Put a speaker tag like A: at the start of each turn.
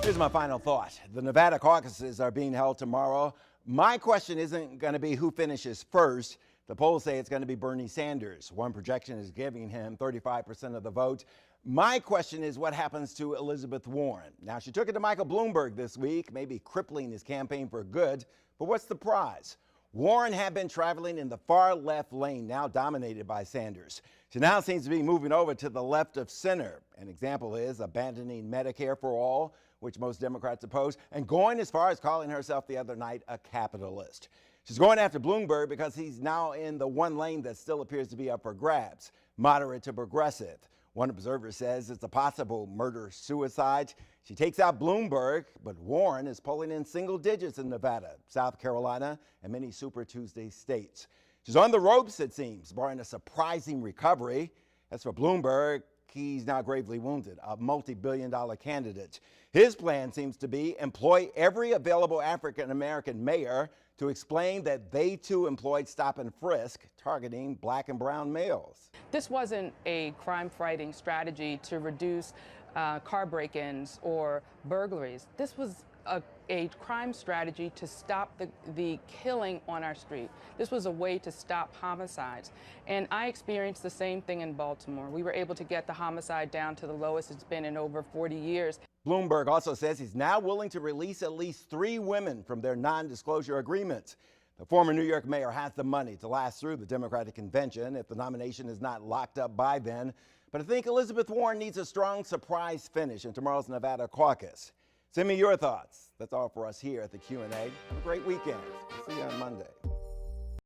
A: Here's my final thought. The Nevada caucuses are being held tomorrow. My question isn't going to be who finishes first. The polls say it's going to be Bernie Sanders. One projection is giving him 35% of the vote. My question is what happens to Elizabeth Warren? Now, she took it to Michael Bloomberg this week, maybe crippling his campaign for good. But what's the prize? Warren had been traveling in the far left lane, now dominated by Sanders. She now seems to be moving over to the left of center. An example is abandoning Medicare for all, which most Democrats oppose, and going as far as calling herself the other night a capitalist. She's going after Bloomberg because he's now in the one lane that still appears to be up for grabs, moderate to progressive. One observer says it's a possible murder-suicide. She takes out Bloomberg, but Warren is polling in single digits in Nevada, South Carolina, and many Super Tuesday states. She's on the ropes, it seems, barring a surprising recovery. As for Bloomberg, he's now gravely wounded, a multi-billion-dollar candidate. His plan seems to be employ every available African-American mayor to explain that they too employed stop and frisk targeting black and brown males.
B: This wasn't a crime-fighting strategy to reduce car break-ins or burglaries. This was a crime strategy to stop the killing on our street. This was a way to stop homicides. And I experienced the same thing in Baltimore. We were able to get the homicide down to the lowest it's been in over 40 years.
A: Bloomberg also says he's now willing to release at least 3 women from their non-disclosure agreements. The former New York mayor has the money to last through the Democratic convention if the nomination is not locked up by then. But I think Elizabeth Warren needs a strong surprise finish in tomorrow's Nevada caucus. Send me your thoughts. That's all for us here at the Q&A. Have a great weekend. We'll see you on Monday.